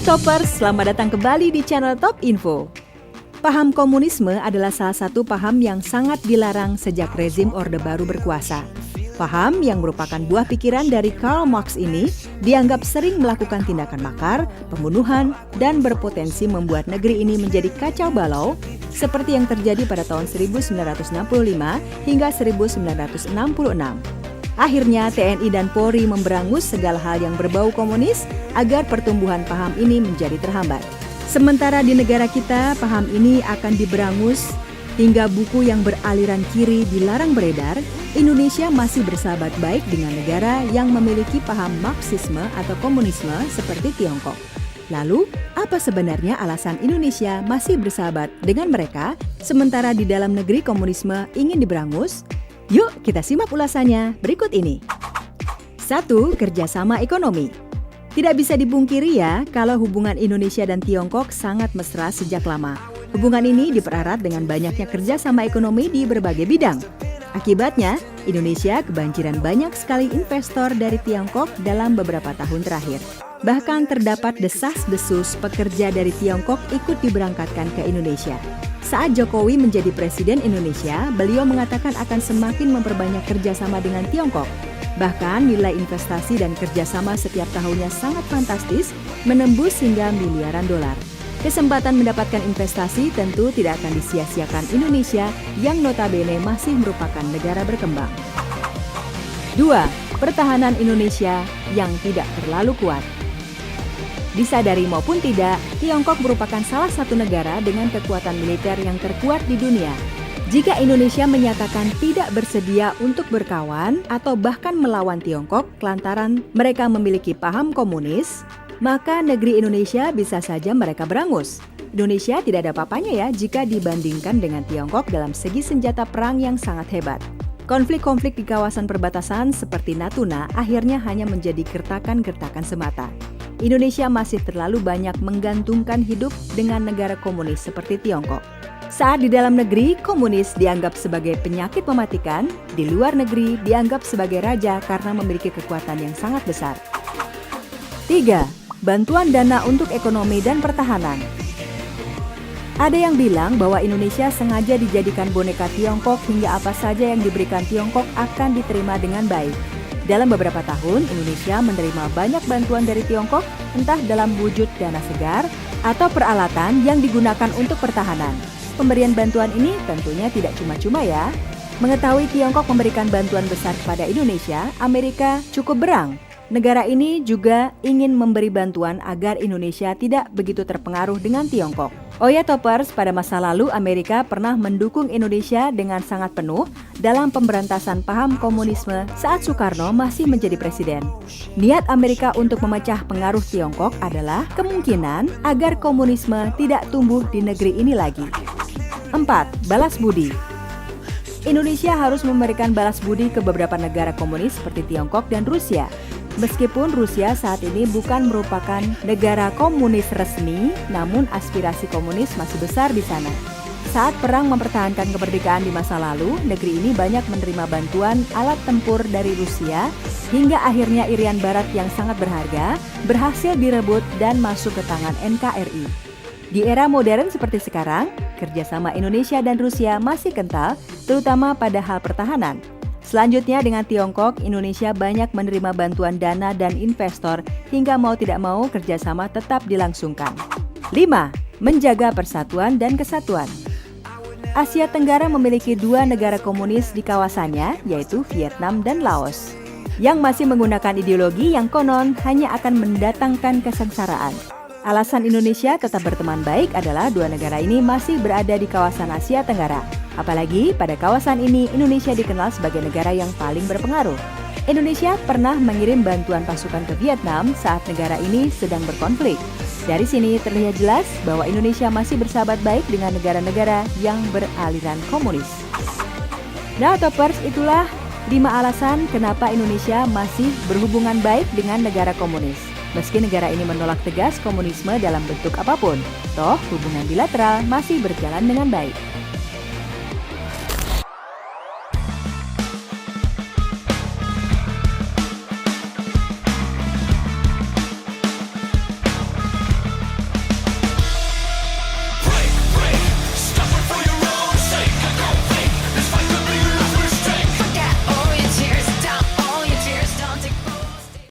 Hai Toppers, selamat datang kembali di channel Top Info. Paham komunisme adalah salah satu paham yang sangat dilarang sejak rezim Orde Baru berkuasa. Paham yang merupakan buah pikiran dari Karl Marx ini dianggap sering melakukan tindakan makar, pembunuhan, dan berpotensi membuat negeri ini menjadi kacau balau seperti yang terjadi pada tahun 1965 hingga 1966. Akhirnya TNI dan Polri memberangus segala hal yang berbau komunis agar pertumbuhan paham ini menjadi terhambat. Sementara di negara kita, paham ini akan diberangus hingga buku yang beraliran kiri dilarang beredar, Indonesia masih bersahabat baik dengan negara yang memiliki paham Marxisme atau komunisme seperti Tiongkok. Lalu, apa sebenarnya alasan Indonesia masih bersahabat dengan mereka, sementara di dalam negeri komunisme ingin diberangus? Yuk kita simak ulasannya berikut ini. 1. Kerjasama ekonomi. Tidak bisa dipungkiri ya kalau hubungan Indonesia dan Tiongkok sangat mesra sejak lama. Hubungan ini dipererat dengan banyaknya kerjasama ekonomi di berbagai bidang. Akibatnya, Indonesia kebanjiran banyak sekali investor dari Tiongkok dalam beberapa tahun terakhir. Bahkan terdapat desas-desus pekerja dari Tiongkok ikut diberangkatkan ke Indonesia. Saat Jokowi menjadi Presiden Indonesia, beliau mengatakan akan semakin memperbanyak kerjasama dengan Tiongkok. Bahkan nilai investasi dan kerjasama setiap tahunnya sangat fantastis, menembus hingga miliaran dolar. Kesempatan mendapatkan investasi tentu tidak akan disia-siakan Indonesia yang notabene masih merupakan negara berkembang. 2. Pertahanan Indonesia yang tidak terlalu kuat. Disadari maupun tidak, Tiongkok merupakan salah satu negara dengan kekuatan militer yang terkuat di dunia. Jika Indonesia menyatakan tidak bersedia untuk berkawan atau bahkan melawan Tiongkok lantaran mereka memiliki paham komunis, maka negeri Indonesia bisa saja mereka berangus. Indonesia tidak ada apa-apanya ya jika dibandingkan dengan Tiongkok dalam segi senjata perang yang sangat hebat. Konflik-konflik di kawasan perbatasan seperti Natuna akhirnya hanya menjadi gertakan-gertakan semata. Indonesia masih terlalu banyak menggantungkan hidup dengan negara komunis seperti Tiongkok. Saat di dalam negeri, komunis dianggap sebagai penyakit mematikan, di luar negeri dianggap sebagai raja karena memiliki kekuatan yang sangat besar. 3. Bantuan dana untuk ekonomi dan pertahanan. Ada yang bilang bahwa Indonesia sengaja dijadikan boneka Tiongkok hingga apa saja yang diberikan Tiongkok akan diterima dengan baik. Dalam beberapa tahun, Indonesia menerima banyak bantuan dari Tiongkok, entah dalam wujud dana segar atau peralatan yang digunakan untuk pertahanan. Pemberian bantuan ini tentunya tidak cuma-cuma ya. Mengetahui Tiongkok memberikan bantuan besar kepada Indonesia, Amerika cukup berang. Negara ini juga ingin memberi bantuan agar Indonesia tidak begitu terpengaruh dengan Tiongkok. Oh ya Toppers, pada masa lalu Amerika pernah mendukung Indonesia dengan sangat penuh dalam pemberantasan paham komunisme saat Soekarno masih menjadi presiden. Niat Amerika untuk memecah pengaruh Tiongkok adalah kemungkinan agar komunisme tidak tumbuh di negeri ini lagi. 4. Balas budi. Indonesia harus memberikan balas budi ke beberapa negara komunis seperti Tiongkok dan Rusia. Meskipun Rusia saat ini bukan merupakan negara komunis resmi, namun aspirasi komunis masih besar di sana. Saat perang mempertahankan kemerdekaan di masa lalu, negeri ini banyak menerima bantuan alat tempur dari Rusia, hingga akhirnya Irian Barat yang sangat berharga berhasil direbut dan masuk ke tangan NKRI. Di era modern seperti sekarang, kerjasama Indonesia dan Rusia masih kental, terutama pada hal pertahanan. Selanjutnya dengan Tiongkok, Indonesia banyak menerima bantuan dana dan investor hingga mau tidak mau kerjasama tetap dilangsungkan. 5. Menjaga persatuan dan kesatuan. Asia Tenggara memiliki 2 negara komunis di kawasannya, yaitu Vietnam dan Laos, yang masih menggunakan ideologi yang konon hanya akan mendatangkan kesengsaraan. Alasan Indonesia tetap berteman baik adalah 2 negara ini masih berada di kawasan Asia Tenggara. Apalagi pada kawasan ini Indonesia dikenal sebagai negara yang paling berpengaruh. Indonesia pernah mengirim bantuan pasukan ke Vietnam saat negara ini sedang berkonflik. Dari sini terlihat jelas bahwa Indonesia masih bersahabat baik dengan negara-negara yang beraliran komunis. Nah Toppers, itulah 5 alasan kenapa Indonesia masih berhubungan baik dengan negara komunis. Meski negara ini menolak tegas komunisme dalam bentuk apapun, toh hubungan bilateral masih berjalan dengan baik.